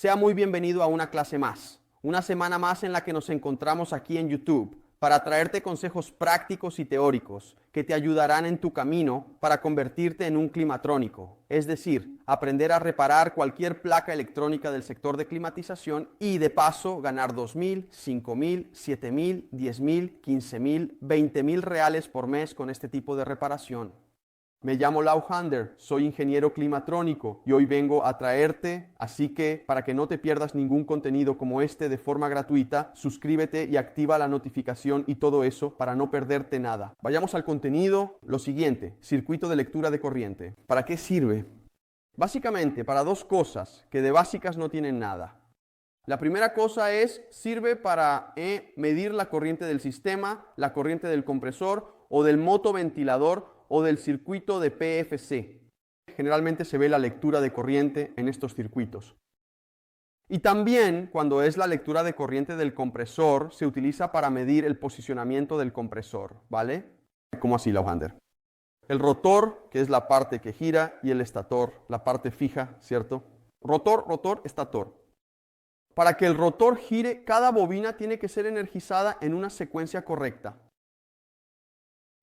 Sea muy bienvenido a una clase más, una semana más en la que nos encontramos aquí en YouTube para traerte consejos prácticos y teóricos que te ayudarán en tu camino para convertirte en un climatrónico, es decir, aprender a reparar cualquier placa electrónica del sector de climatización y de paso ganar 2,000, 5,000, 7,000, 10,000, 15,000, 20,000 reales por mes con este tipo de reparación. Me llamo Lau Hander, soy ingeniero climatrónico y hoy vengo a traerte, así que para que no te pierdas ningún contenido como este de forma gratuita, suscríbete y activa la notificación y todo eso para no perderte nada. Vayamos al contenido. Lo siguiente, circuito de lectura de corriente. ¿Para qué sirve? Básicamente para dos cosas que de básicas no tienen nada. La primera cosa sirve para medir la corriente del sistema, la corriente del compresor o del motoventilador o del circuito de PFC. Generalmente se ve la lectura de corriente en estos circuitos. Y también, cuando es la lectura de corriente del compresor, se utiliza para medir el posicionamiento del compresor, ¿vale? ¿Cómo así, Lauhander? El rotor, que es la parte que gira, y el estator, la parte fija, ¿cierto? Rotor, rotor, estator. Para que el rotor gire, cada bobina tiene que ser energizada en una secuencia correcta.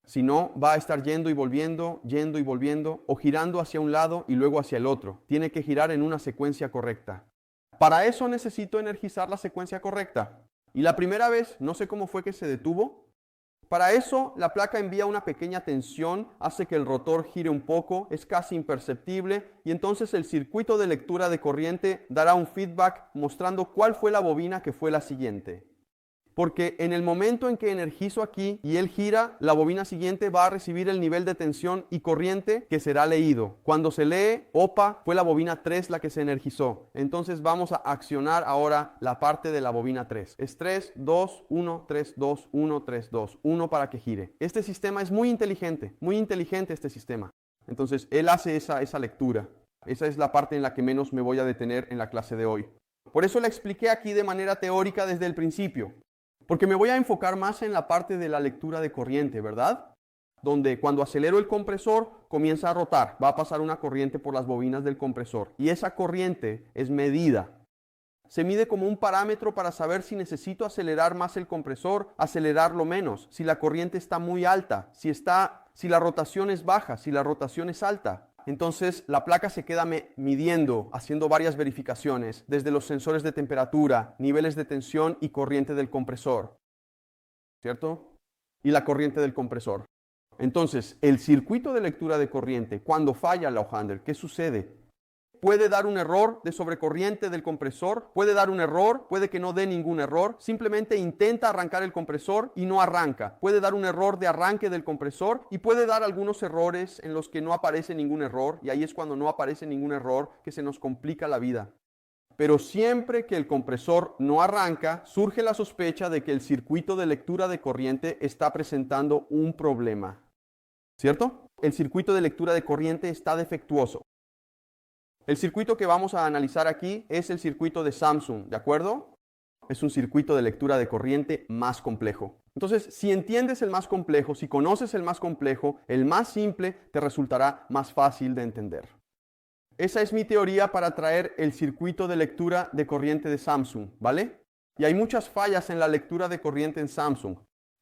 Si no, va a estar yendo y volviendo, o girando hacia un lado y luego hacia el otro. Tiene que girar en una secuencia correcta. Para eso necesito energizar la secuencia correcta. Y la primera vez, no sé cómo fue que se detuvo. Para eso, la placa envía una pequeña tensión, hace que el rotor gire un poco, es casi imperceptible, y entonces el circuito de lectura de corriente dará un feedback mostrando cuál fue la bobina que fue la siguiente. Porque en el momento en que energizo aquí y él gira, la bobina siguiente va a recibir el nivel de tensión y corriente que será leído. Cuando se lee, opa, fue la bobina 3 la que se energizó. Entonces vamos a accionar ahora la parte de la bobina 3. Es 3, 2, 1, 3, 2, 1, 3, 2, 1 para que gire. Este sistema es muy inteligente este sistema. Entonces él hace esa lectura. Esa es la parte en la que menos me voy a detener en la clase de hoy. Por eso la expliqué aquí de manera teórica desde el principio. Porque me voy a enfocar más en la parte de la lectura de corriente, ¿verdad? Donde cuando acelero el compresor comienza a rotar, va a pasar una corriente por las bobinas del compresor y esa corriente es medida. Se mide como un parámetro para saber si necesito acelerar más el compresor, acelerarlo menos, si la corriente está muy alta, si la rotación es baja, si la rotación es alta. Entonces la placa se queda midiendo, haciendo varias verificaciones, desde los sensores de temperatura, niveles de tensión y corriente del compresor, ¿cierto? Y la corriente del compresor. Entonces, el circuito de lectura de corriente, cuando falla Lauhander, ¿qué sucede? Puede dar un error de sobrecorriente del compresor, puede dar un error, puede que no dé ningún error, simplemente intenta arrancar el compresor y no arranca. Puede dar un error de arranque del compresor y puede dar algunos errores en los que no aparece ningún error, y ahí es cuando no aparece ningún error que se nos complica la vida. Pero siempre que el compresor no arranca, surge la sospecha de que el circuito de lectura de corriente está presentando un problema, ¿cierto? El circuito de lectura de corriente está defectuoso. El circuito que vamos a analizar aquí es el circuito de Samsung, ¿de acuerdo? Es un circuito de lectura de corriente más complejo. Entonces, si entiendes el más complejo, si conoces el más complejo, el más simple te resultará más fácil de entender. Esa es mi teoría para traer el circuito de lectura de corriente de Samsung, ¿vale? Y hay muchas fallas en la lectura de corriente en Samsung.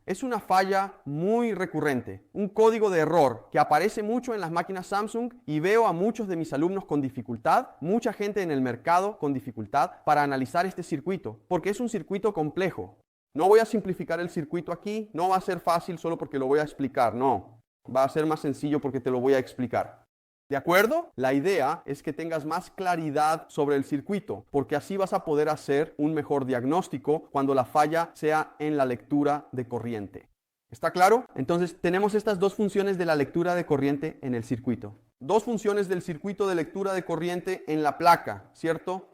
Es una falla muy recurrente, un código de error que aparece mucho en las máquinas Samsung y veo a muchos de mis alumnos con dificultad, mucha gente en el mercado con dificultad para analizar este circuito, porque es un circuito complejo. No voy a simplificar el circuito aquí, no va a ser fácil solo porque lo voy a explicar, no. Va a ser más sencillo porque te lo voy a explicar. ¿De acuerdo? La idea es que tengas más claridad sobre el circuito, porque así vas a poder hacer un mejor diagnóstico cuando la falla sea en la lectura de corriente. ¿Está claro? Entonces tenemos estas dos funciones de la lectura de corriente en el circuito. Dos funciones del circuito de lectura de corriente en la placa, ¿cierto?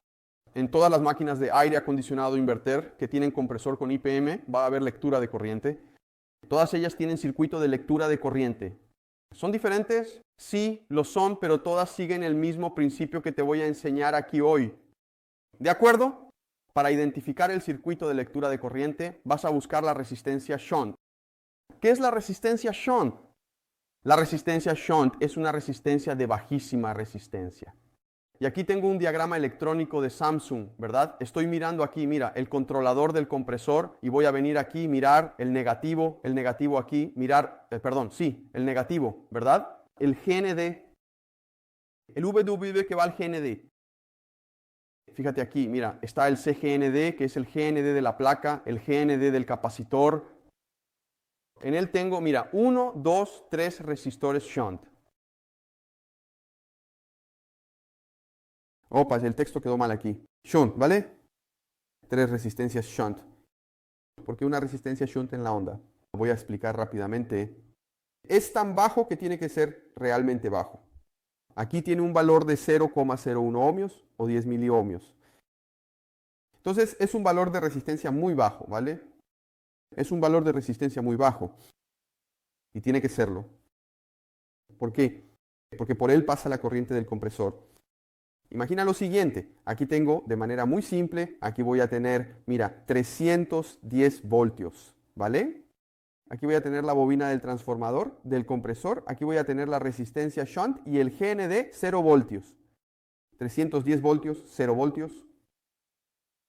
En todas las máquinas de aire acondicionado inverter que tienen compresor con IPM va a haber lectura de corriente. Todas ellas tienen circuito de lectura de corriente. ¿Son diferentes? Sí, lo son, pero todas siguen el mismo principio que te voy a enseñar aquí hoy. ¿De acuerdo? Para identificar el circuito de lectura de corriente, vas a buscar la resistencia shunt. ¿Qué es la resistencia shunt? La resistencia shunt es una resistencia de bajísima resistencia. Y aquí tengo un diagrama electrónico de Samsung, ¿verdad? Estoy mirando aquí, mira, el controlador del compresor y voy a venir aquí, mirar el negativo aquí, mirar, perdón, sí, el negativo, ¿verdad? El GND, el VWB que va al GND. Fíjate aquí, mira, está el CGND, que es el GND de la placa, el GND del capacitor. En él tengo, mira, 1, 2, 3 resistores shunt. Opa, el texto quedó mal aquí. Shunt, ¿vale? 3 resistencias shunt. ¿Por qué una resistencia shunt en la onda? Lo voy a explicar rápidamente. Es tan bajo que tiene que ser realmente bajo. Aquí tiene un valor de 0,01 ohmios o 10 miliohmios. Entonces es un valor de resistencia muy bajo, ¿vale? Es un valor de resistencia muy bajo. Y tiene que serlo. ¿Por qué? Porque por él pasa la corriente del compresor. Imagina lo siguiente. Aquí tengo, de manera muy simple, aquí voy a tener, mira, 310 voltios, ¿vale? Aquí voy a tener la bobina del transformador, del compresor. Aquí voy a tener la resistencia shunt y el GND 0 voltios. 310 voltios, 0 voltios.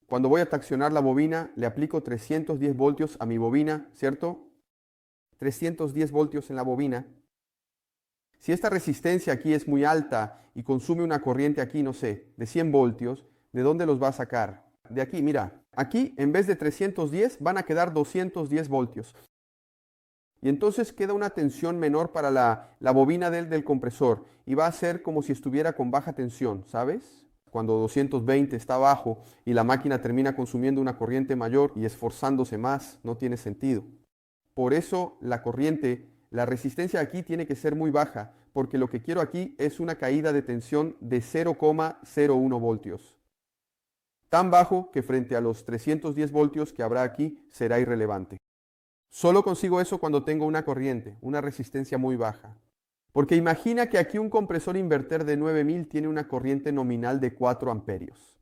Cuando voy a traccionar la bobina, le aplico 310 voltios a mi bobina, ¿cierto? 310 voltios en la bobina. Si esta resistencia aquí es muy alta y consume una corriente aquí, no sé, de 100 voltios, ¿de dónde los va a sacar? De aquí, mira. Aquí, en vez de 310, van a quedar 210 voltios. Y entonces queda una tensión menor para la bobina del compresor y va a ser como si estuviera con baja tensión, ¿sabes? Cuando 220 está bajo y la máquina termina consumiendo una corriente mayor y esforzándose más, no tiene sentido. Por eso la corriente, la resistencia aquí tiene que ser muy baja, porque lo que quiero aquí es una caída de tensión de 0,01 voltios. Tan bajo que frente a los 310 voltios que habrá aquí será irrelevante. Solo consigo eso cuando tengo una corriente, una resistencia muy baja. Porque imagina que aquí un compresor inverter de 9000 tiene una corriente nominal de 4 amperios.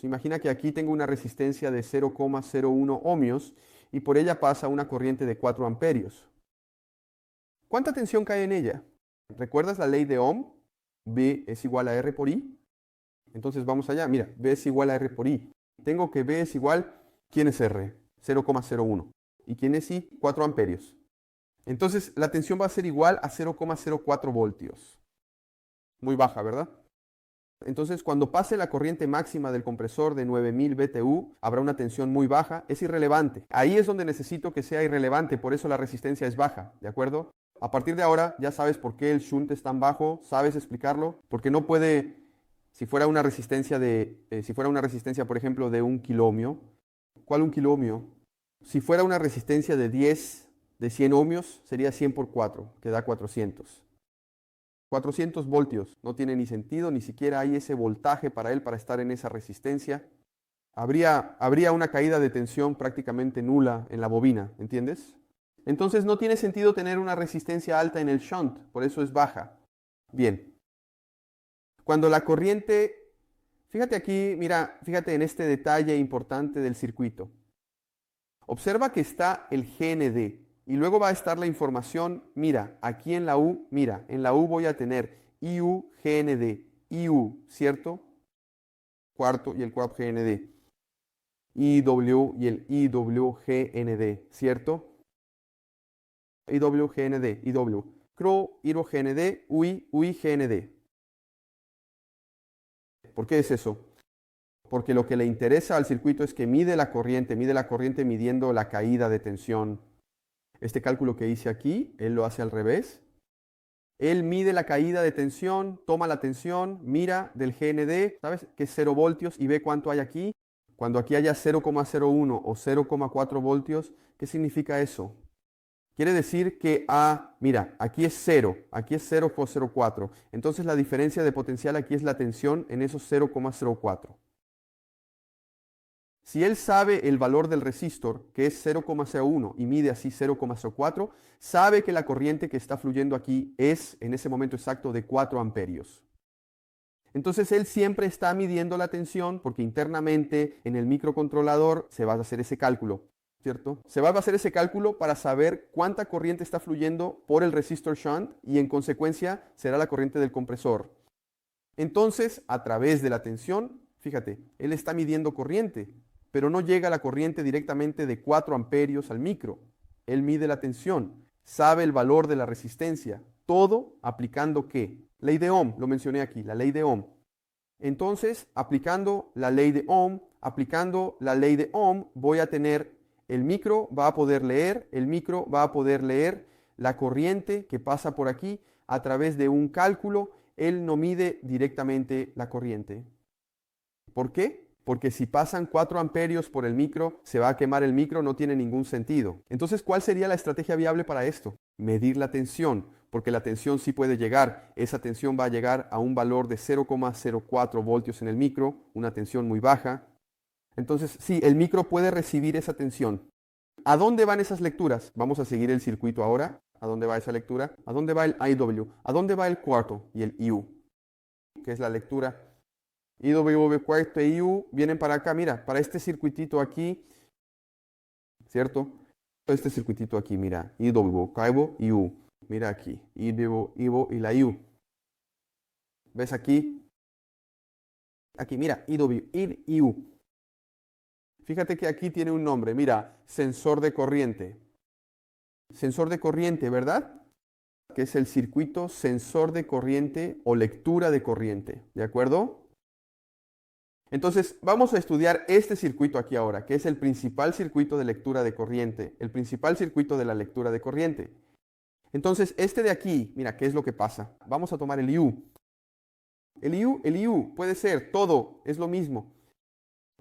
Imagina que aquí tengo una resistencia de 0,01 ohmios y por ella pasa una corriente de 4 amperios. ¿Cuánta tensión cae en ella? ¿Recuerdas la ley de Ohm? B es igual a R por I. Entonces vamos allá. Mira, B es igual a R por I. Tengo que B es igual, ¿quién es R? 0,01. ¿Y quién es I? 4 amperios. Entonces la tensión va a ser igual a 0,04 voltios. Muy baja, ¿verdad? Entonces cuando pase la corriente máxima del compresor de 9000 BTU, habrá una tensión muy baja, es irrelevante. Ahí es donde necesito que sea irrelevante, por eso la resistencia es baja, ¿de acuerdo? A partir de ahora ya sabes por qué el shunt es tan bajo, sabes explicarlo, porque no puede, si fuera una resistencia por ejemplo de 1 kiloohmio. ¿Cuál 1 kiloohmio? Si fuera una resistencia de 100 ohmios, sería 100 por 4, que da 400. 400 voltios, no tiene ni sentido, ni siquiera hay ese voltaje para él para estar en esa resistencia. Habría una caída de tensión prácticamente nula en la bobina, ¿entiendes? Entonces no tiene sentido tener una resistencia alta en el shunt, por eso es baja. Bien. Cuando la corriente, fíjate aquí, mira, fíjate en este detalle importante del circuito. Observa que está el GND. Y luego va a estar la información, mira, aquí en la U, mira, en la U voy a tener IU, GND, IU, ¿cierto? Cuarto y el cuarto GND. IW y el IWGND, ¿cierto? IWGND, IW. CRO, IRO, GND, UI, UI, GND. ¿Por qué es eso? Porque lo que le interesa al circuito es que mide la corriente midiendo la caída de tensión. Este cálculo que hice aquí, él lo hace al revés. Él mide la caída de tensión, toma la tensión, mira del GND, ¿sabes? Que es 0 voltios y ve cuánto hay aquí. Cuando aquí haya 0,01 o 0,4 voltios, ¿qué significa eso? Quiere decir que, mira, aquí es 0, aquí es 0,04. Entonces la diferencia de potencial aquí es la tensión en esos 0,04. Si él sabe el valor del resistor, que es 0,01 y mide así 0,04, sabe que la corriente que está fluyendo aquí es, en ese momento exacto, de 4 amperios. Entonces él siempre está midiendo la tensión porque internamente en el microcontrolador se va a hacer ese cálculo, ¿cierto? Se va a hacer ese cálculo para saber cuánta corriente está fluyendo por el resistor shunt y en consecuencia será la corriente del compresor. Entonces, a través de la tensión, fíjate, él está midiendo corriente, pero no llega la corriente directamente de 4 amperios al micro. Él mide la tensión, sabe el valor de la resistencia, todo aplicando ¿qué? Ley de Ohm, lo mencioné aquí, la ley de Ohm. Entonces, aplicando la ley de Ohm, voy a tener el micro va a poder leer, la corriente que pasa por aquí a través de un cálculo. Él no mide directamente la corriente. ¿Por qué? Porque si pasan 4 amperios por el micro, se va a quemar el micro, no tiene ningún sentido. Entonces, ¿cuál sería la estrategia viable para esto? Medir la tensión, porque la tensión sí puede llegar. Esa tensión va a llegar a un valor de 0,04 voltios en el micro, una tensión muy baja. Entonces, sí, el micro puede recibir esa tensión. ¿A dónde van esas lecturas? Vamos a seguir el circuito ahora. ¿A dónde va esa lectura? ¿A dónde va el IW? ¿A dónde va el cuarto y el IU? Que es la lectura. IW cuarto e IU vienen para acá, mira, para este circuitito aquí, ¿cierto? Este circuitito aquí, mira, IW, cabo, IU. Mira aquí, IW y la IU. ¿Ves aquí? Aquí, mira, IW, IU. Fíjate que aquí tiene un nombre, mira, sensor de corriente. Sensor de corriente, ¿verdad? Que es el circuito sensor de corriente o lectura de corriente, ¿de acuerdo? Entonces, vamos a estudiar este circuito aquí ahora, que es el principal circuito de lectura de corriente, el principal circuito de la lectura de corriente. Entonces, este de aquí, mira, ¿qué es lo que pasa? Vamos a tomar el IU. El IU puede ser todo, es lo mismo.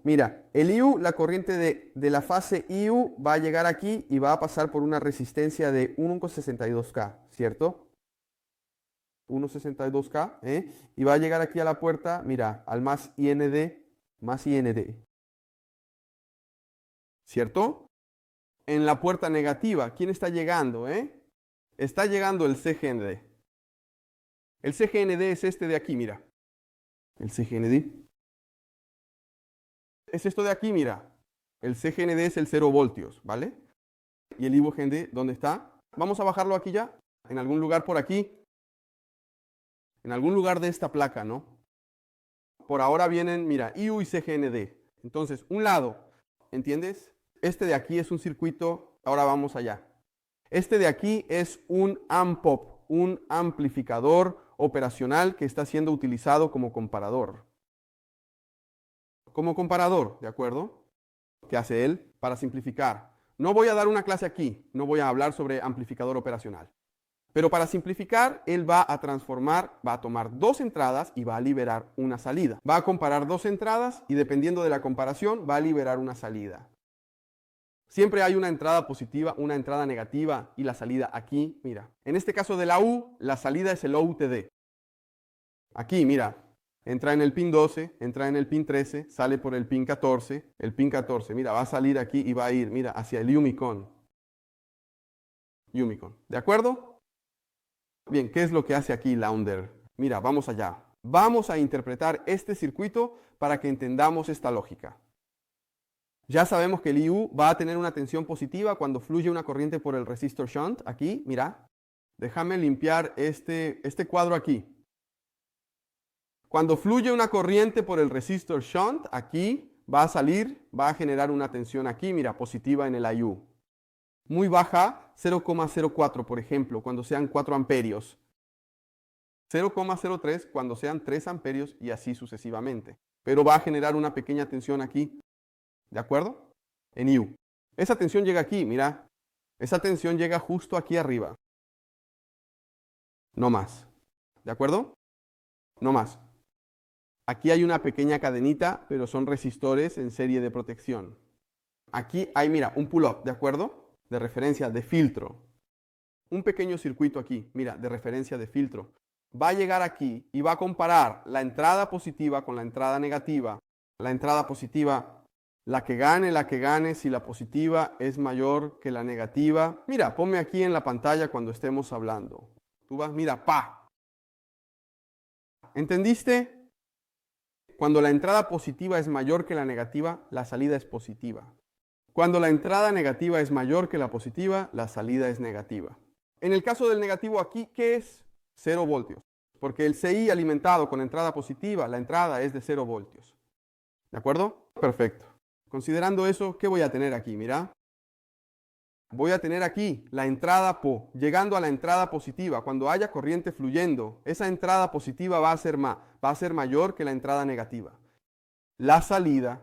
Mira, el IU, la corriente de la fase IU va a llegar aquí y va a pasar por una resistencia de 1,62K, ¿cierto? 1,62K, y va a llegar aquí a la puerta, mira, al más IND, ¿cierto? En la puerta negativa, ¿quién está llegando, Está llegando el CGND. El CGND es este de aquí, mira. El CGND es esto de aquí, mira. El CGND es el 0 voltios, ¿vale? Y el IVGND, ¿dónde está? Vamos a bajarlo aquí ya, en algún lugar por aquí. En algún lugar de esta placa, ¿no? Por ahora vienen, mira, IU y CGND. Entonces, un lado, ¿entiendes? Este de aquí es un circuito, ahora vamos allá. Este de aquí es un AMPOP, un amplificador operacional que está siendo utilizado como comparador. Como comparador, ¿de acuerdo? ¿Qué hace él? Para simplificar. No voy a dar una clase aquí, no voy a hablar sobre amplificador operacional. Pero para simplificar, él va a transformar, va a tomar 2 entradas y va a liberar una salida. Va a comparar 2 entradas y dependiendo de la comparación, va a liberar una salida. Siempre hay una entrada positiva, una entrada negativa y la salida aquí, mira. En este caso de la U, la salida es el OUTD. Aquí, mira, entra en el pin 12, entra en el pin 13, sale por el pin 14. El pin 14, mira, va a salir aquí y va a ir, mira, hacia el Umicon. ¿De acuerdo? Bien, ¿qué es lo que hace aquí Launder? Mira, vamos allá. Vamos a interpretar este circuito para que entendamos esta lógica. Ya sabemos que el IU va a tener una tensión positiva cuando fluye una corriente por el resistor shunt. Aquí, mira. Déjame limpiar este cuadro aquí. Cuando fluye una corriente por el resistor shunt, aquí va a salir, va a generar una tensión aquí, mira, positiva en el IU. Muy baja, 0,04 por ejemplo, cuando sean 4 amperios. 0,03 cuando sean 3 amperios y así sucesivamente. Pero va a generar una pequeña tensión aquí. ¿De acuerdo? En IU. Esa tensión llega aquí, mira. Esa tensión llega justo aquí arriba. No más. ¿De acuerdo? No más. Aquí hay una pequeña cadenita, pero son resistores en serie de protección. Aquí hay, mira, un pull-up, ¿de acuerdo? De referencia de filtro. Un pequeño circuito aquí, mira, de referencia de filtro. Va a llegar aquí y va a comparar la entrada positiva con la entrada negativa. La entrada positiva, la que gane, si la positiva es mayor que la negativa. Mira, ponme aquí en la pantalla cuando estemos hablando. Tú vas, mira, pa. ¿Entendiste? Cuando la entrada positiva es mayor que la negativa, la salida es positiva. Cuando la entrada negativa es mayor que la positiva, la salida es negativa. En el caso del negativo aquí, ¿qué es? 0 voltios. porque el CI alimentado con entrada positiva, la entrada es de 0 voltios. ¿De acuerdo? Perfecto. Considerando eso, ¿qué voy a tener aquí? Mira. Voy a tener aquí la entrada llegando a la entrada positiva. Cuando haya corriente fluyendo, esa entrada positiva va a ser mayor que la entrada negativa. La salida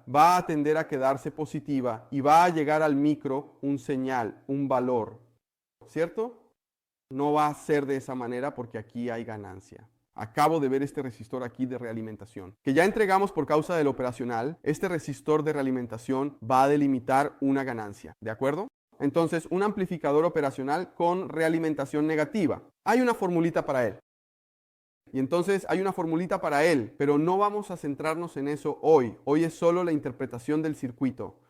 va a tender a quedarse positiva y va a llegar al micro un señal, un valor. ¿Cierto? No va a ser de esa manera porque aquí hay ganancia. Acabo de ver este resistor aquí de realimentación, que ya entregamos por causa del operacional. Este resistor de realimentación va a delimitar una ganancia, ¿de acuerdo? Entonces, un amplificador operacional con realimentación negativa. Hay una formulita para él. Y entonces hay una formulita para él, pero no vamos a centrarnos en eso hoy. Hoy es solo la interpretación del circuito.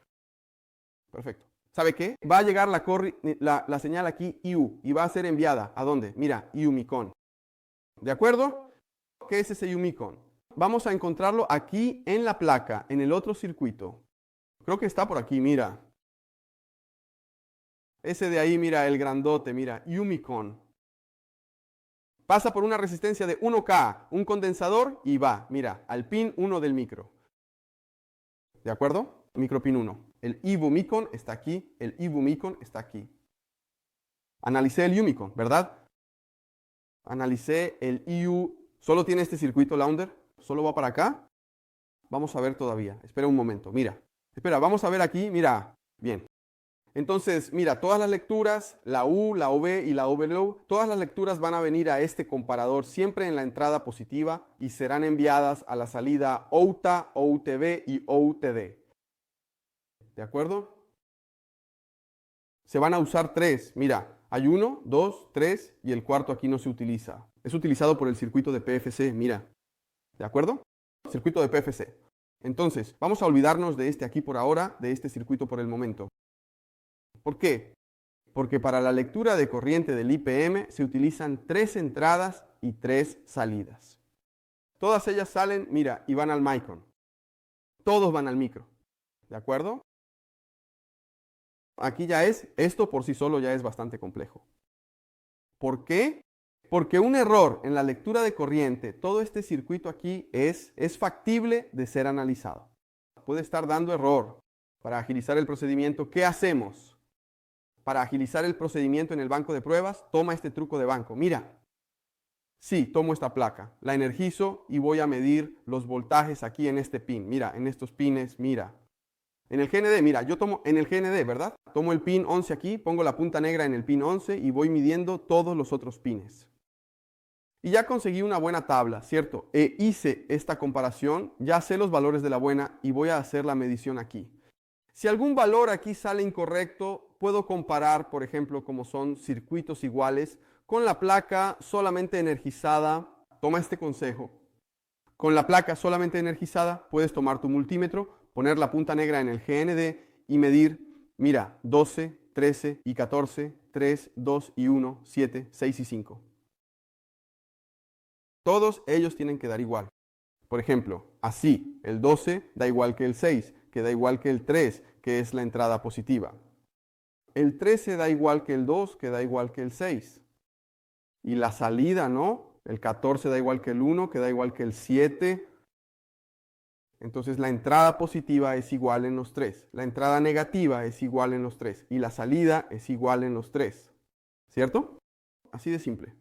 Perfecto. ¿Sabe qué? Va a llegar la señal aquí IU y va a ser enviada. ¿A dónde? Mira, IU-MICON. ¿De acuerdo? ¿Qué es ese IU-MICON? Vamos a encontrarlo aquí en la placa, en el otro circuito. Creo que está por aquí, mira. Ese de ahí, mira, el grandote, mira, IU-MICON. Pasa por una resistencia de 1K, un condensador y va, mira, al pin 1 del micro. ¿De acuerdo? Micro pin 1. El IU-MICON está aquí, el IU-MICON está aquí. Analicé el IU-MICON, ¿verdad? Analicé el IU. ¿Solo tiene este circuito Launder? ¿Solo va para acá? Vamos a ver todavía. Espera un momento. Mira. Espera, vamos a ver aquí. Mira. Bien. Entonces, mira, todas las lecturas, la U, la OV y la OV-low, todas las lecturas van a venir a este comparador siempre en la entrada positiva y serán enviadas a la salida OUTA, OUTB y OUTD. ¿De acuerdo? Se van a usar 3. Mira. Hay 1, 2, 3 y el cuarto aquí no se utiliza. Es utilizado por el circuito de PFC, mira. ¿De acuerdo? Circuito de PFC. Entonces, vamos a olvidarnos de este aquí por ahora, de este circuito por el momento. ¿Por qué? Porque para la lectura de corriente del IPM se utilizan 3 entradas y 3 salidas. Todas ellas salen, mira, y van al micron. Todos van al micro. ¿De acuerdo? Aquí ya esto por sí solo ya es bastante complejo. ¿Por qué? Porque un error en la lectura de corriente, todo este circuito aquí es factible de ser analizado. Puede estar dando error. Para agilizar el procedimiento, ¿qué hacemos? Para agilizar el procedimiento en el banco de pruebas, toma este truco de banco. Mira, sí, tomo esta placa, la energizo y voy a medir los voltajes aquí en este pin. Mira, en estos pines, mira. En el GND, mira, yo tomo en el GND, ¿verdad? Tomo el pin 11 aquí, pongo la punta negra en el pin 11 y voy midiendo todos los otros pines. Y ya conseguí una buena tabla, ¿cierto? Hice esta comparación, ya sé los valores de la buena y voy a hacer la medición aquí. Si algún valor aquí sale incorrecto, puedo comparar, por ejemplo, como son circuitos iguales, con la placa solamente energizada. Toma este consejo. Con la placa solamente energizada, puedes tomar tu multímetro, poner la punta negra en el GND y medir, mira, 12, 13 y 14, 3, 2 y 1, 7, 6 y 5. Todos ellos tienen que dar igual. Por ejemplo, así, el 12 da igual que el 6, que da igual que el 3, que es la entrada positiva. El 13 da igual que el 2, que da igual que el 6. Y la salida, ¿no? El 14 da igual que el 1, que da igual que el 7. Entonces la entrada positiva es igual en los 3. La entrada negativa es igual en los 3. Y la salida es igual en los 3. ¿Cierto? Así de simple.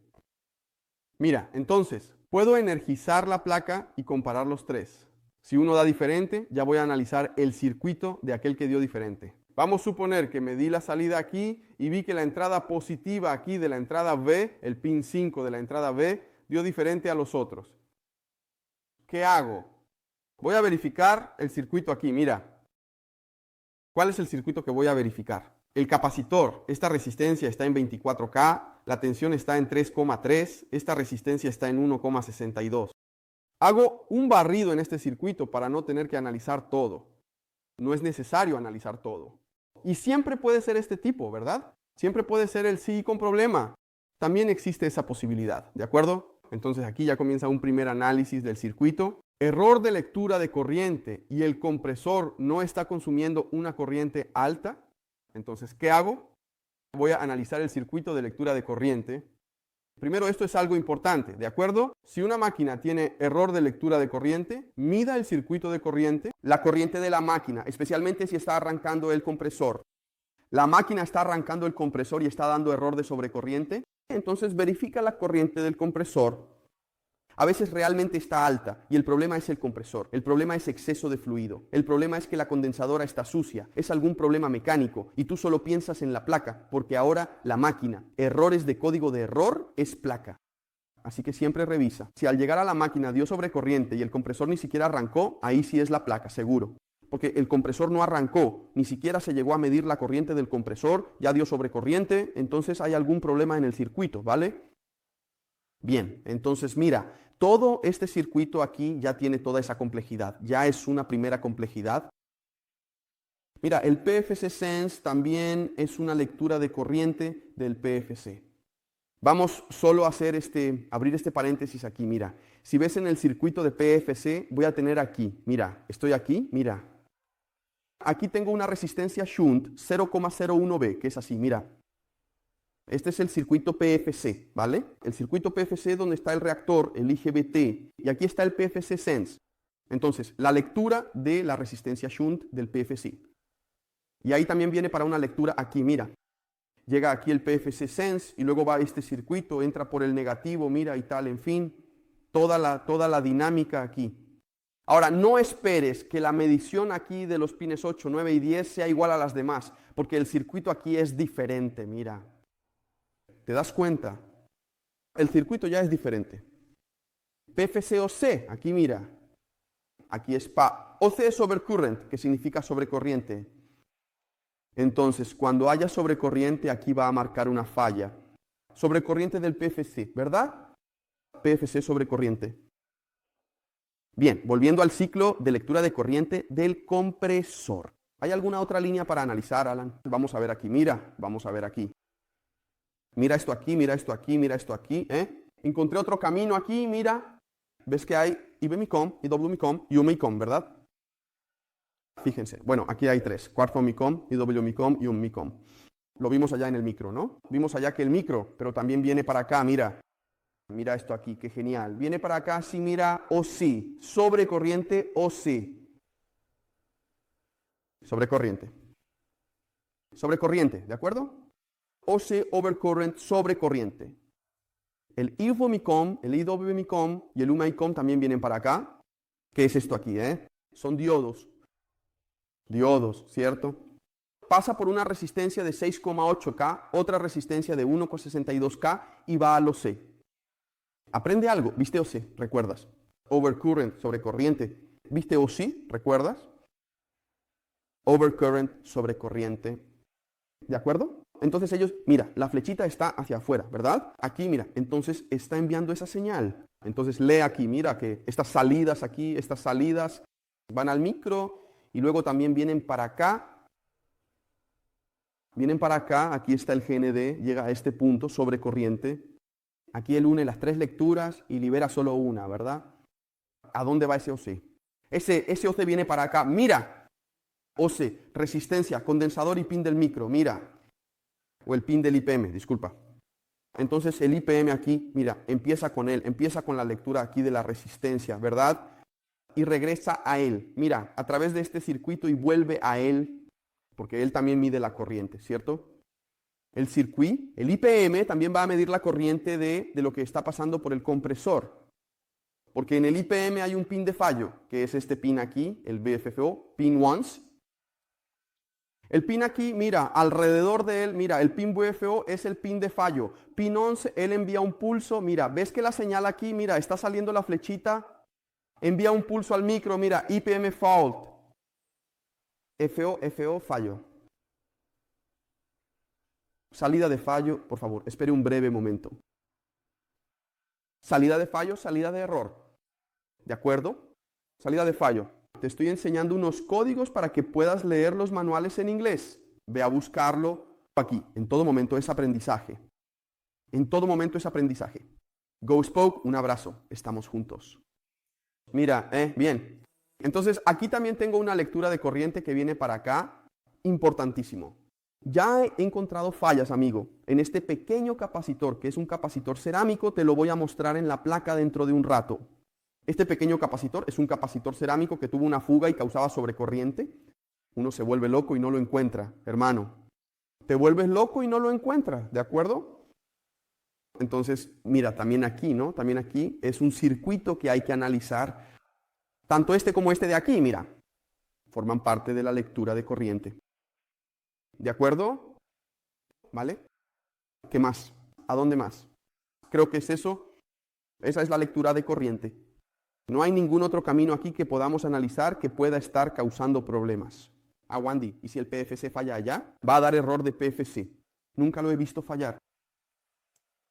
Mira, entonces, puedo energizar la placa y comparar los 3. Si uno da diferente, ya voy a analizar el circuito de aquel que dio diferente. Vamos a suponer que medí la salida aquí y vi que la entrada positiva aquí de la entrada B, el pin 5 de la entrada B, dio diferente a los otros. ¿Qué hago? Voy a verificar el circuito aquí, mira. ¿Cuál es el circuito que voy a verificar? El capacitor, esta resistencia está en 24K, la tensión está en 3,3, esta resistencia está en 1,62. Hago un barrido en este circuito para no tener que analizar todo. No es necesario analizar todo. Y siempre puede ser este tipo, ¿verdad? Siempre puede ser el sí con problema. También existe esa posibilidad, ¿de acuerdo? Entonces aquí ya comienza un primer análisis del circuito. Error de lectura de corriente y el compresor no está consumiendo una corriente alta. Entonces, ¿qué hago? Voy a analizar el circuito de lectura de corriente. Primero, esto es algo importante, ¿de acuerdo? Si una máquina tiene error de lectura de corriente, mida el circuito de corriente, la corriente de la máquina, especialmente si está arrancando el compresor. La máquina está arrancando el compresor y está dando error de sobrecorriente, entonces verifica la corriente del compresor. A veces realmente está alta y el problema es el compresor, el problema es exceso de fluido, el problema es que la condensadora está sucia, es algún problema mecánico y tú solo piensas en la placa porque ahora la máquina, errores de código de error es placa. Así que siempre revisa. Si al llegar a la máquina dio sobrecorriente y el compresor ni siquiera arrancó, ahí sí es la placa, seguro. Porque el compresor no arrancó, ni siquiera se llegó a medir la corriente del compresor, ya dio sobrecorriente, entonces hay algún problema en el circuito, ¿vale? Bien, entonces mira, todo este circuito aquí ya tiene toda esa complejidad, ya es una primera complejidad. Mira, el PFC Sense también es una lectura de corriente del PFC. Vamos solo a hacer abrir este paréntesis aquí, mira. Si ves en el circuito de PFC, voy a tener aquí, mira, estoy aquí, mira. Aquí tengo una resistencia shunt 0,01B, que es así, mira. Este es el circuito PFC, ¿vale? El circuito PFC donde está el reactor, el IGBT, y aquí está el PFC Sense. Entonces, la lectura de la resistencia shunt del PFC. Y ahí también viene para una lectura aquí, mira. Llega aquí el PFC Sense y luego va a este circuito, entra por el negativo, mira y tal, en fin. Toda la dinámica aquí. Ahora, no esperes que la medición aquí de los pines 8, 9 y 10 sea igual a las demás, porque el circuito aquí es diferente, mira. ¿Te das cuenta? El circuito ya es diferente. PFC-OC, aquí mira. Aquí es PA. OC es overcurrent, que significa sobrecorriente. Entonces, cuando haya sobrecorriente, aquí va a marcar una falla. Sobrecorriente del PFC, ¿verdad? PFC sobrecorriente. Bien, volviendo al ciclo de lectura de corriente del compresor. ¿Hay alguna otra línea para analizar, Alan? Vamos a ver aquí, mira, vamos a ver aquí. Mira esto aquí, mira esto aquí, mira esto aquí, Encontré otro camino aquí, mira. ¿Ves que hay IB-MICOM, IW-MICOM y U-MICOM, verdad? Fíjense, bueno, aquí hay tres, cuarto MICOM, IW-MICOM y un MICOM. Lo vimos allá en el micro, ¿no? Vimos allá que el micro, pero también viene para acá, mira. Mira esto aquí, qué genial. Viene para acá, sí, mira, o sí. Sobrecorriente o sí. Sobrecorriente. Sobrecorriente, ¿de acuerdo? OC, overcurrent, sobrecorriente. El IVO-MICOM, el IW-MICOM y el UMICOM también vienen para acá. ¿Qué es esto aquí, Son diodos. Diodos, ¿cierto? Pasa por una resistencia de 6,8K, otra resistencia de 1,62K y va al OC. Aprende algo, ¿viste OC? ¿Recuerdas? Overcurrent, sobrecorriente. ¿Viste OC? ¿Recuerdas? Overcurrent, sobrecorriente. ¿De acuerdo? Entonces ellos, mira, la flechita está hacia afuera, ¿verdad? Aquí, mira, entonces está enviando esa señal. Entonces lee aquí, mira que estas salidas aquí, estas salidas van al micro y luego también vienen para acá. Vienen para acá, aquí está el GND, llega a este punto, sobrecorriente. Aquí él une las tres lecturas y libera solo una, ¿verdad? ¿A dónde va ese OC? Ese OC viene para acá, mira. OC, resistencia, condensador y pin del micro, mira. O el pin del IPM, disculpa. Entonces el IPM aquí, mira, empieza con él, empieza con la lectura aquí de la resistencia, ¿verdad? Y regresa a él, mira, a través de este circuito y vuelve a él, porque él también mide la corriente, ¿cierto? El circuito, el IPM también va a medir la corriente de lo que está pasando por el compresor. Porque en el IPM hay un pin de fallo, que es este pin aquí, el BFFO, pin once. El pin aquí, mira, alrededor de él, mira, el pin BFO es el pin de fallo. Pin 11, él envía un pulso, mira, ¿ves que la señal aquí, mira, está saliendo la flechita? Envía un pulso al micro, mira, IPM fault. FO, fallo. Salida de fallo, por favor, espere un breve momento. Salida de fallo, salida de error. ¿De acuerdo? Salida de fallo. Te estoy enseñando unos códigos para que puedas leer los manuales en inglés. Ve a buscarlo aquí. En todo momento es aprendizaje. En todo momento es aprendizaje. Go Spoke, un abrazo. Estamos juntos. Mira, bien. Entonces, aquí también tengo una lectura de corriente que viene para acá. Importantísimo. Ya he encontrado fallas, amigo, en este pequeño capacitor, que es un capacitor cerámico. Te lo voy a mostrar en la placa dentro de un rato. Este pequeño capacitor es un capacitor cerámico que tuvo una fuga y causaba sobrecorriente. Uno se vuelve loco y no lo encuentra, hermano. Te vuelves loco y no lo encuentras, ¿de acuerdo? Entonces, mira, también aquí, ¿no? También aquí es un circuito que hay que analizar. Tanto este como este de aquí, mira, forman parte de la lectura de corriente. ¿De acuerdo? ¿Vale? ¿Qué más? ¿A dónde más? Creo que es eso. Esa es la lectura de corriente. No hay ningún otro camino aquí que podamos analizar que pueda estar causando problemas. Wandy, ¿y si el PFC falla allá? Va a dar error de PFC. Nunca lo he visto fallar.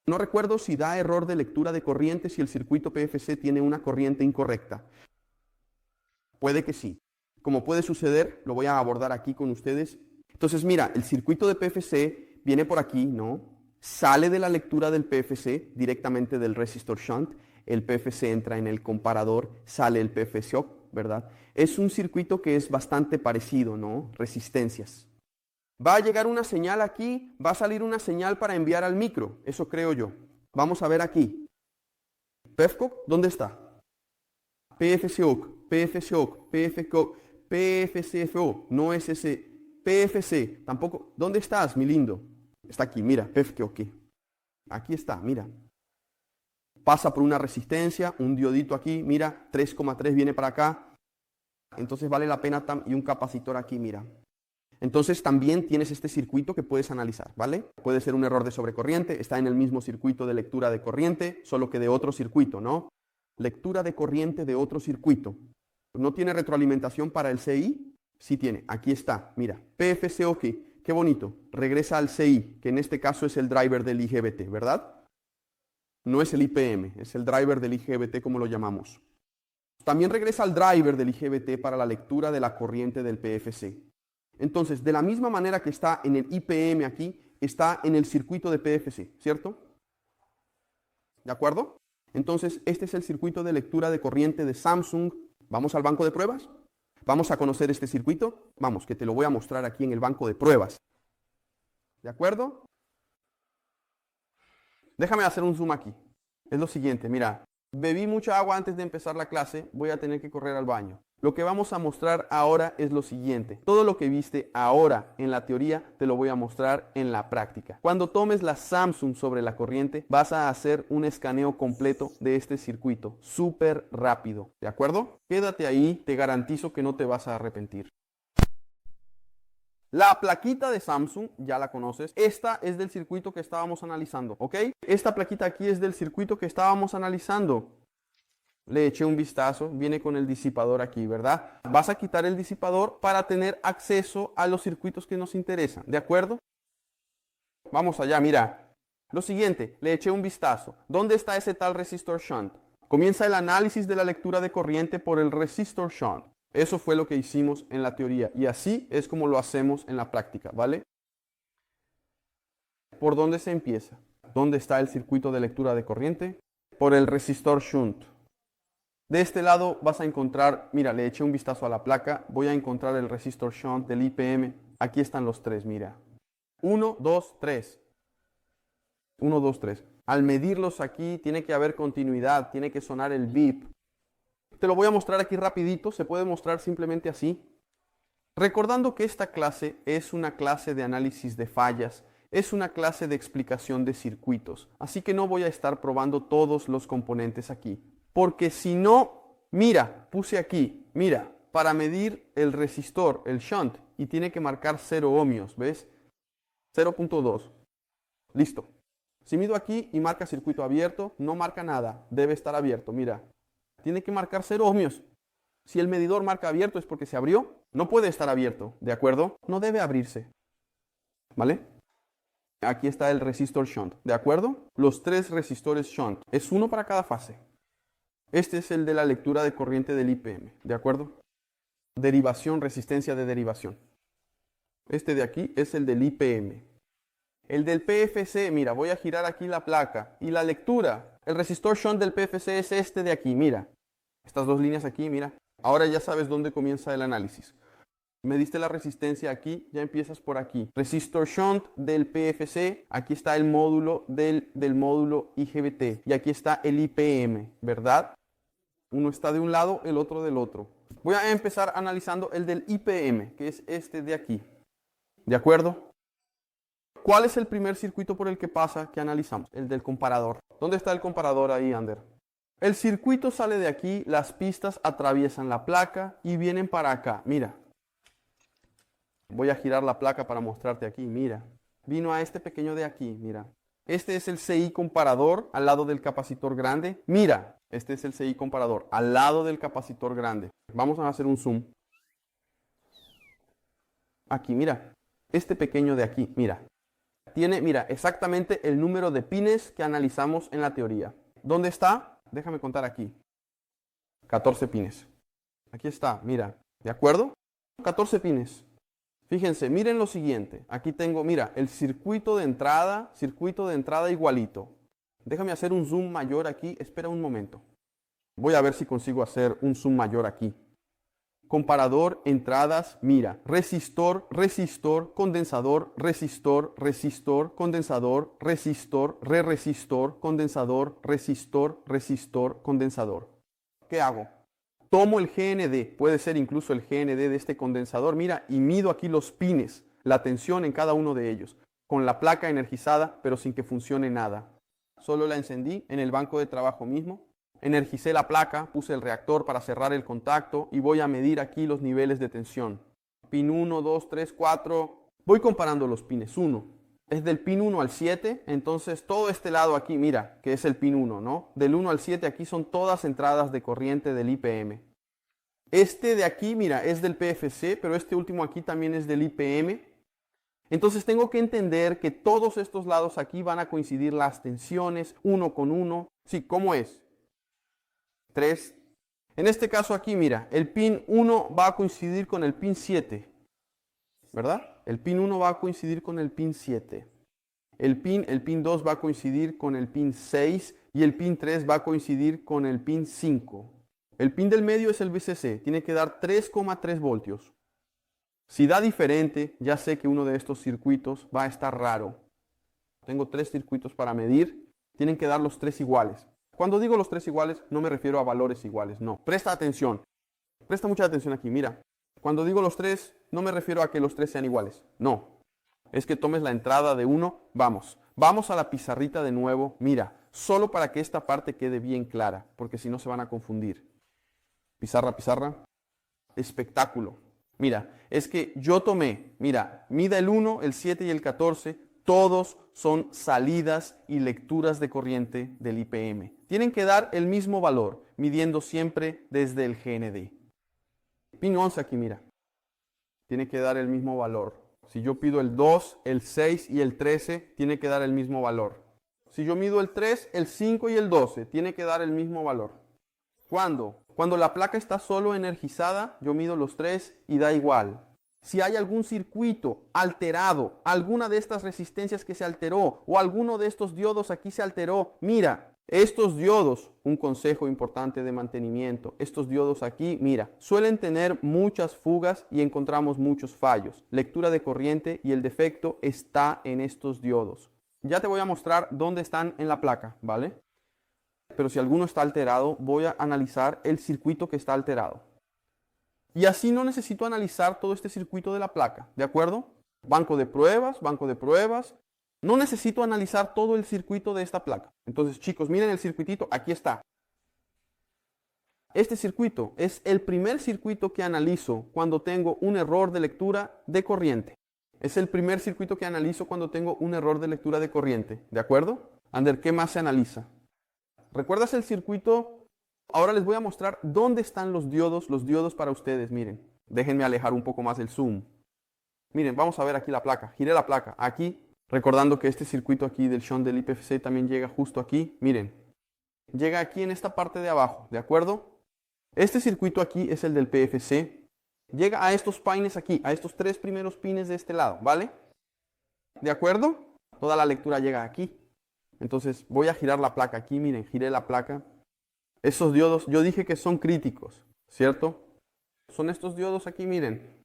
No recuerdo si da error de lectura de corriente si el circuito PFC tiene una corriente incorrecta. Puede que sí. Como puede suceder, lo voy a abordar aquí con ustedes. Entonces, mira, el circuito de PFC viene por aquí, ¿no? Sale de la lectura del PFC directamente del resistor shunt. El PFC entra en el comparador, sale el PFC, ¿verdad? Es un circuito que es bastante parecido, ¿no? Resistencias. Va a llegar una señal aquí, va a salir una señal para enviar al micro. Eso creo yo. Vamos a ver aquí. PFCOC, ¿dónde está? PFCOC, PFCOC, PFCOC, PFCFO. No es ese. PFC, tampoco. ¿Dónde estás, mi lindo? Está aquí, mira, PFCOC. Aquí está, mira. Pasa por una resistencia, un diodito aquí, mira, 3,3 viene para acá. Entonces vale la pena, y un capacitor aquí, mira. Entonces también tienes este circuito que puedes analizar, ¿vale? Puede ser un error de sobrecorriente, está en el mismo circuito de lectura de corriente, solo que de otro circuito, ¿no? Lectura de corriente de otro circuito. ¿No tiene retroalimentación para el CI? Sí tiene, aquí está, mira, PFCOK, qué bonito, regresa al CI, que en este caso es el driver del IGBT, ¿verdad? No es el IPM, es el driver del IGBT como lo llamamos. También regresa al driver del IGBT para la lectura de la corriente del PFC. Entonces, de la misma manera que está en el IPM aquí, está en el circuito de PFC, ¿cierto? ¿De acuerdo? Entonces, este es el circuito de lectura de corriente de Samsung. ¿Vamos al banco de pruebas? ¿Vamos a conocer este circuito? Vamos, que te lo voy a mostrar aquí en el banco de pruebas. ¿De acuerdo? Déjame hacer un zoom aquí. Es lo siguiente, mira, bebí mucha agua antes de empezar la clase, voy a tener que correr al baño. Lo que vamos a mostrar ahora es lo siguiente. Todo lo que viste ahora en la teoría te lo voy a mostrar en la práctica. Cuando tomes la Samsung sobre la corriente, vas a hacer un escaneo completo de este circuito, súper rápido. ¿De acuerdo? Quédate ahí, te garantizo que no te vas a arrepentir. La plaquita de Samsung, ya la conoces. Esta es del circuito que estábamos analizando, ¿ok? Esta plaquita aquí es del circuito que estábamos analizando. Le eché un vistazo, viene con el disipador aquí, ¿verdad? Vas a quitar el disipador para tener acceso a los circuitos que nos interesan, ¿de acuerdo? Vamos allá, mira. Lo siguiente, le eché un vistazo. ¿Dónde está ese tal resistor shunt? Comienza el análisis de la lectura de corriente por el resistor shunt. Eso fue lo que hicimos en la teoría y así es como lo hacemos en la práctica, ¿vale? ¿Por dónde se empieza? ¿Dónde está el circuito de lectura de corriente? Por el resistor shunt. De este lado vas a encontrar, mira, le eché un vistazo a la placa, voy a encontrar el resistor shunt del IPM. Aquí están los tres, mira. 1, 2, 3. 1, 2, 3. Al medirlos aquí tiene que haber continuidad, tiene que sonar el beep. Te lo voy a mostrar aquí rapidito, se puede mostrar simplemente así. Recordando que esta clase es una clase de análisis de fallas, es una clase de explicación de circuitos, así que no voy a estar probando todos los componentes aquí. Porque si no, mira, puse aquí, mira, para medir el resistor, el shunt, y tiene que marcar 0 ohmios, ¿ves? 0.2. Listo. Si mido aquí y marca circuito abierto, no marca nada, debe estar abierto, mira. Tiene que marcar 0 ohmios. Si el medidor marca abierto es porque se abrió, no puede estar abierto, ¿de acuerdo? No debe abrirse, ¿vale? Aquí está el resistor shunt, ¿de acuerdo? Los tres resistores shunt, es uno para cada fase. Este es el de la lectura de corriente del IPM, ¿de acuerdo? Derivación, resistencia de derivación. Este de aquí es el del IPM. El del PFC, mira, voy a girar aquí la placa. Y la lectura, el resistor shunt del PFC es este de aquí, mira. Estas dos líneas aquí, mira. Ahora ya sabes dónde comienza el análisis. Mediste la resistencia aquí, ya empiezas por aquí. Resistor shunt del PFC, aquí está el módulo del módulo IGBT y aquí está el IPM, ¿verdad? Uno está de un lado, el otro del otro. Voy a empezar analizando el del IPM, que es este de aquí. ¿De acuerdo? ¿Cuál es el primer circuito por el que pasa que analizamos? El del comparador. ¿Dónde está el comparador ahí, Ander? El circuito sale de aquí, las pistas atraviesan la placa y vienen para acá. Mira. Voy a girar la placa para mostrarte aquí, mira. Vino a este pequeño de aquí, mira. Este es el CI comparador al lado del capacitor grande. Mira, este es el CI comparador al lado del capacitor grande. Vamos a hacer un zoom. Aquí, mira. Este pequeño de aquí, mira. Tiene, mira, exactamente el número de pines que analizamos en la teoría. ¿Dónde está? Déjame contar aquí. 14 pines. Aquí está, mira. ¿De acuerdo? 14 pines. Fíjense, miren lo siguiente. Aquí tengo, mira, el circuito de entrada igualito. Déjame hacer un zoom mayor aquí. Espera un momento. Voy a ver si consigo hacer un zoom mayor aquí. Comparador, entradas, mira. Resistor, resistor, condensador, resistor, resistor, condensador, resistor, re-resistor, condensador, resistor, resistor, condensador. ¿Qué hago? Tomo el GND, puede ser incluso el GND de este condensador, mira, y mido aquí los pines, la tensión en cada uno de ellos, con la placa energizada, pero sin que funcione nada. Solo la encendí en el banco de trabajo mismo, energicé la placa, puse el reactor para cerrar el contacto y voy a medir aquí los niveles de tensión. Pin 1, 2, 3, 4, voy comparando los pines. 1 es del pin 1 al 7, entonces todo este lado aquí, mira, que es el pin 1, ¿no? Del 1 al 7 aquí son todas entradas de corriente del IPM. Este de aquí, mira, es del PFC, pero este último aquí también es del IPM. Entonces tengo que entender que todos estos lados aquí van a coincidir las tensiones, uno con uno. Sí, ¿cómo es? 3. En este caso aquí, mira, el pin 1 va a coincidir con el pin 7, ¿verdad? El pin 1 va a coincidir con el pin 7. El pin 2 va a coincidir con el pin 6 y el pin 3 va a coincidir con el pin 5. El pin del medio es el VCC, tiene que dar 3,3 voltios. Si da diferente, ya sé que uno de estos circuitos va a estar raro. Tengo 3 circuitos para medir, tienen que dar los 3 iguales. Cuando digo los 3 iguales, no me refiero a valores iguales, no. Presta atención, presta mucha atención aquí, mira. Cuando digo los 3, no me refiero a que los 3 sean iguales, no. Es que tomes la entrada de uno, vamos a la pizarrita de nuevo, mira, solo para que esta parte quede bien clara, porque si no se van a confundir. Pizarra, pizarra, espectáculo. Mira, es que yo tomé, mira, mida el 1, el 7 y el 14, todos son salidas y lecturas de corriente del IPM. Tienen que dar el mismo valor, midiendo siempre desde el GND. Pin 11 aquí, mira, tiene que dar el mismo valor. Si yo pido el 2, el 6 y el 13, tiene que dar el mismo valor. Si yo mido el 3, el 5 y el 12, tiene que dar el mismo valor. ¿Cuándo? Cuando la placa está solo energizada, yo mido los 3 y da igual. Si hay algún circuito alterado, alguna de estas resistencias que se alteró o alguno de estos diodos aquí se alteró, mira, estos diodos, un consejo importante de mantenimiento, estos diodos aquí, mira, suelen tener muchas fugas y encontramos muchos fallos. Lectura de corriente y el defecto está en estos diodos. Ya te voy a mostrar dónde están en la placa, ¿vale? Pero si alguno está alterado, voy a analizar el circuito que está alterado. Y así no necesito analizar todo este circuito de la placa, ¿de acuerdo? Banco de pruebas, banco de pruebas. No necesito analizar todo el circuito de esta placa. Entonces, chicos, miren el circuitito, aquí está. Este circuito es el primer circuito que analizo cuando tengo un error de lectura de corriente. Es el primer circuito que analizo cuando tengo un error de lectura de corriente, ¿de acuerdo? Ander, ¿qué más se analiza? ¿Recuerdas el circuito? Ahora les voy a mostrar dónde están los diodos para ustedes, miren. Déjenme alejar un poco más el zoom. Miren, vamos a ver aquí la placa. Giré la placa. Aquí, recordando que este circuito aquí del shunt del IPFC también llega justo aquí. Miren, llega aquí en esta parte de abajo, ¿de acuerdo? Este circuito aquí es el del PFC. Llega a estos pines aquí, a estos 3 primeros pines de este lado, ¿vale? ¿De acuerdo? Toda la lectura llega aquí. Entonces voy a girar la placa aquí, miren, giré la placa. Esos diodos, yo dije que son críticos, ¿cierto? Son estos diodos aquí, miren.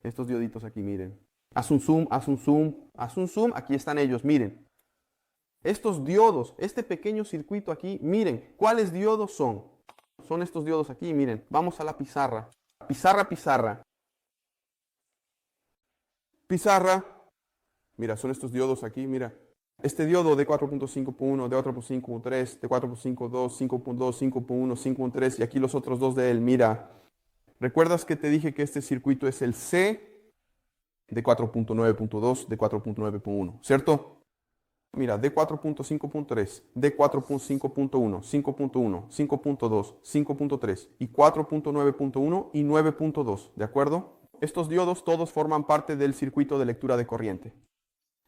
Estos dioditos aquí, miren. Haz un zoom, haz un zoom, haz un zoom. Aquí están ellos, miren. Estos diodos, este pequeño circuito aquí, miren, ¿cuáles diodos son? Son estos diodos aquí, miren. Vamos a la pizarra. Pizarra, pizarra. Pizarra. Mira, son estos diodos aquí, mira. Este diodo de 4.5.1, de 4.5.3, de 4.5.2, 5.2, 5.1, 5.3 y aquí los otros dos de él, mira. ¿Recuerdas que te dije que este circuito es el C de 4.9.2, de 4.9.1, ¿cierto? Mira, de 4.5.3, de 4.5.1, 5.1, 5.2, 5.3 y 4.9.1 y 9.2, ¿de acuerdo? Estos diodos todos forman parte del circuito de lectura de corriente.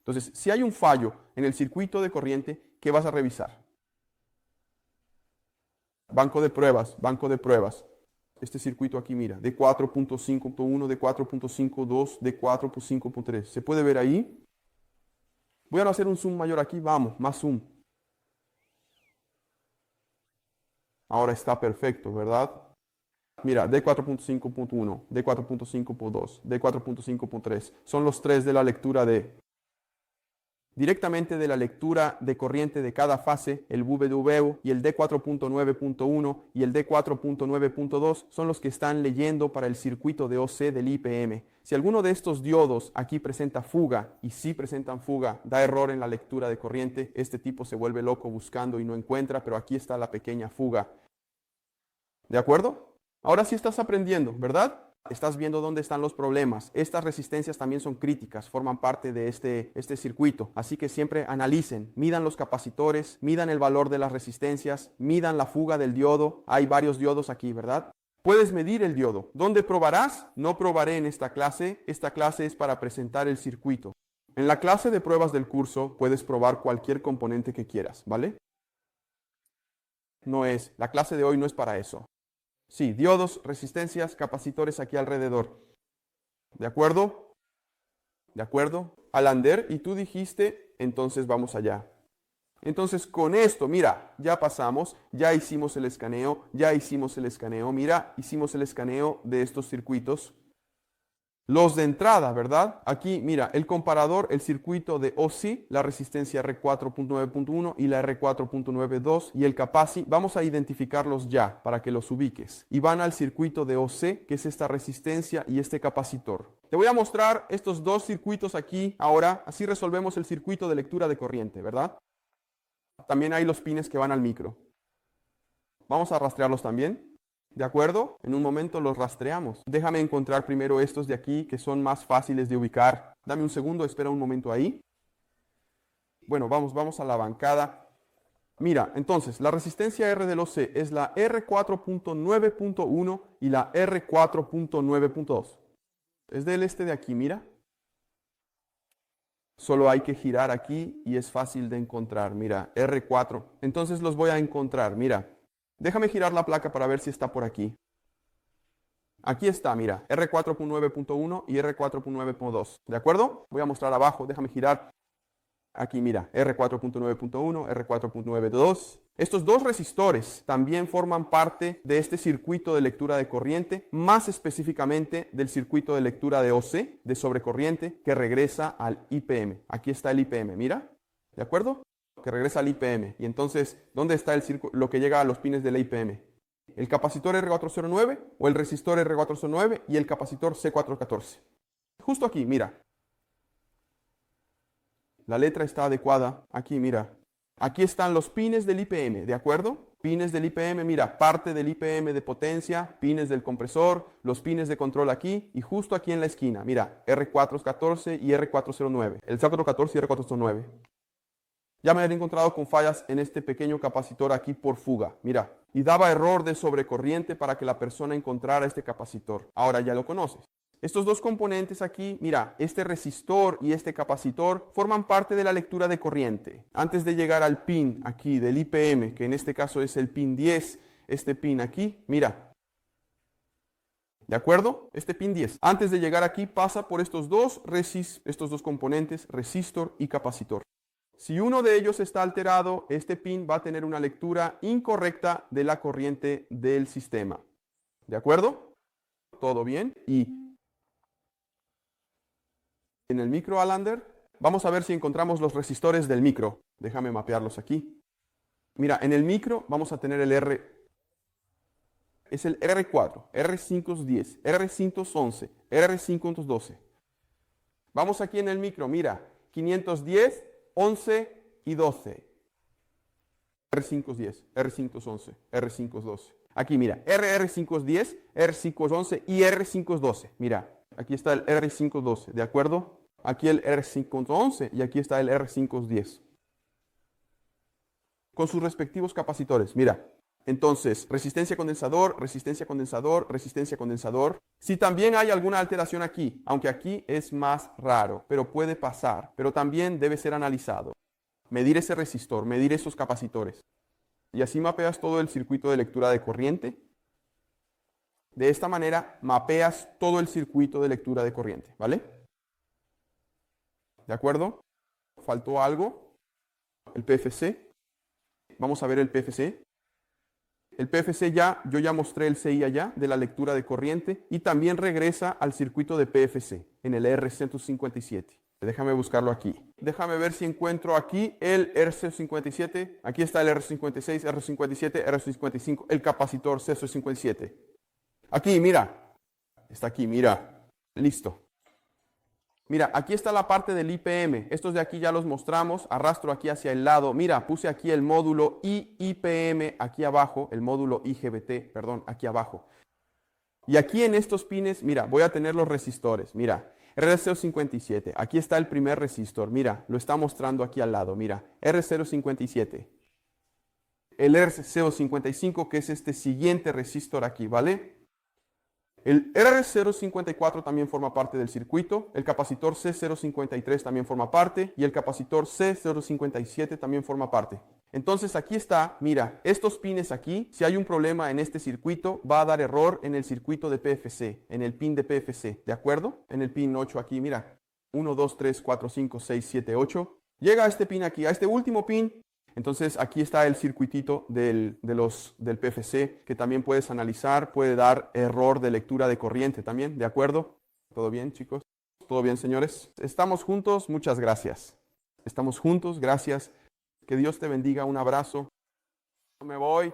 Entonces, si hay un fallo en el circuito de corriente, ¿qué vas a revisar? Banco de pruebas, banco de pruebas. Este circuito aquí, mira, de 4.5.1, de 4.5.2, de 4.5.3. ¿Se puede ver ahí? Voy a hacer un zoom mayor aquí, vamos, más zoom. Ahora está perfecto, ¿verdad? Mira, D4.5.1, D4.5.2, D4.5.3. Son los tres de la lectura directamente de la lectura de corriente de cada fase, el VWO y el D4.9.1 y el D4.9.2 son los que están leyendo para el circuito de OC del IPM. Si alguno de estos diodos aquí presenta fuga, y si presentan fuga, da error en la lectura de corriente, este tipo se vuelve loco buscando y no encuentra, pero aquí está la pequeña fuga. ¿De acuerdo? Ahora sí estás aprendiendo, ¿verdad? Estás viendo dónde están los problemas. Estas resistencias también son críticas, forman parte de este circuito. Así que siempre analicen, midan los capacitores, midan el valor de las resistencias, midan la fuga del diodo. Hay varios diodos aquí, ¿verdad? Puedes medir el diodo. ¿Dónde probarás? No probaré en esta clase. Esta clase es para presentar el circuito. En la clase de pruebas del curso puedes probar cualquier componente que quieras, ¿vale? La clase de hoy no es para eso. Sí, diodos, resistencias, capacitores aquí alrededor. ¿De acuerdo? ¿De acuerdo? Alander, y tú dijiste, entonces vamos allá. Entonces con esto, mira, ya pasamos, ya hicimos el escaneo, mira, hicimos el escaneo de estos circuitos. Los de entrada, ¿verdad? Aquí, mira, el comparador, el circuito de OC, la resistencia R4.9.1 y la R4.92 y el capaci, vamos a identificarlos ya para que los ubiques. Y van al circuito de OC, que es esta resistencia y este capacitor. Te voy a mostrar estos dos circuitos aquí ahora, así resolvemos el circuito de lectura de corriente, ¿verdad? También hay los pines que van al micro. Vamos a rastrearlos también. ¿De acuerdo? En un momento los rastreamos. Déjame encontrar primero estos de aquí que son más fáciles de ubicar. Dame un segundo, espera un momento ahí. Bueno, vamos a la bancada. Mira, entonces, la resistencia R del OC es la R4.9.1 y la R4.9.2. Es del este de aquí, mira. Solo hay que girar aquí y es fácil de encontrar. Mira, R4. Entonces los voy a encontrar, mira. Déjame girar la placa para ver si está por aquí. Aquí está, mira, R4.9.1 y R4.9.2. ¿De acuerdo? Voy a mostrar abajo, déjame girar. Aquí, mira, R4.9.1, R4.9.2. Estos dos resistores también forman parte de este circuito de lectura de corriente, más específicamente del circuito de lectura de OC, de sobrecorriente, que regresa al IPM. Aquí está el IPM, mira. ¿De acuerdo? Que regresa al IPM. Y entonces, ¿dónde está lo que llega a los pines del IPM? El capacitor R409 o el resistor R409 y el capacitor C414. Justo aquí, mira. La letra está adecuada. Aquí, mira. Aquí están los pines del IPM, ¿de acuerdo? Pines del IPM, mira, parte del IPM de potencia, pines del compresor, los pines de control aquí y justo aquí en la esquina, mira, R414 y R409. El C414 y R409. Ya me había encontrado con fallas en este pequeño capacitor aquí por fuga, mira, y daba error de sobrecorriente para que la persona encontrara este capacitor. Ahora ya lo conoces. Estos dos componentes aquí, mira, este resistor y este capacitor forman parte de la lectura de corriente. Antes de llegar al pin aquí del IPM, que en este caso es el pin 10, este pin aquí, mira. ¿De acuerdo? Este pin 10. Antes de llegar aquí pasa por estos dos componentes, resistor y capacitor. Si uno de ellos está alterado, este pin va a tener una lectura incorrecta de la corriente del sistema. ¿De acuerdo? ¿Todo bien? Y En el micro, Alander, vamos a ver si encontramos los resistores del micro. Déjame mapearlos aquí. Mira, en el micro vamos a tener el R. Es el R4, R510, R511, R512. Vamos aquí en el micro, mira, 510, 11 y 12. R510, R511, R512. Aquí mira, R510, R511 y R512. Mira, aquí está el R512, ¿de acuerdo? Aquí el R511 y aquí está el R510. Con sus respectivos capacitores, mira. Entonces, resistencia condensador, resistencia condensador, resistencia condensador. Si también hay alguna alteración aquí, aunque aquí es más raro, pero puede pasar, pero también debe ser analizado. Medir ese resistor, medir esos capacitores. Y así mapeas todo el circuito de lectura de corriente. De esta manera mapeas todo el circuito de lectura de corriente, ¿vale? ¿De acuerdo? ¿Faltó algo? El PFC. Vamos a ver el PFC. El PFC yo ya mostré el CI allá de la lectura de corriente y también regresa al circuito de PFC en el R157. Déjame buscarlo aquí. Déjame ver si encuentro aquí el R157. Aquí está el R56, R57, R55, el capacitor C157. Aquí, mira. Está aquí, mira. Listo. Mira, aquí está la parte del IPM. Estos de aquí ya los mostramos. Arrastro aquí hacia el lado. Mira, puse aquí el módulo IPM aquí abajo. El módulo IGBT, perdón, aquí abajo. Y aquí en estos pines, mira, voy a tener los resistores. Mira, R057. Aquí está el primer resistor. Mira, lo está mostrando aquí al lado. Mira, R057. El R055, que es este siguiente resistor aquí, ¿vale? El R054 también forma parte del circuito, el capacitor C053 también forma parte y el capacitor C057 también forma parte. Entonces aquí está, mira, estos pines aquí, si hay un problema en este circuito, va a dar error en el circuito de PFC, en el pin de PFC, ¿de acuerdo? En el pin 8 aquí, mira, 1, 2, 3, 4, 5, 6, 7, 8. Llega a este pin aquí, a este último pin. Entonces aquí está el circuitito del PFC que también puedes analizar, puede dar error de lectura de corriente también, ¿de acuerdo? ¿Todo bien, chicos? ¿Todo bien, señores? Estamos juntos, muchas gracias. Estamos juntos, gracias. Que Dios te bendiga, un abrazo. Me voy.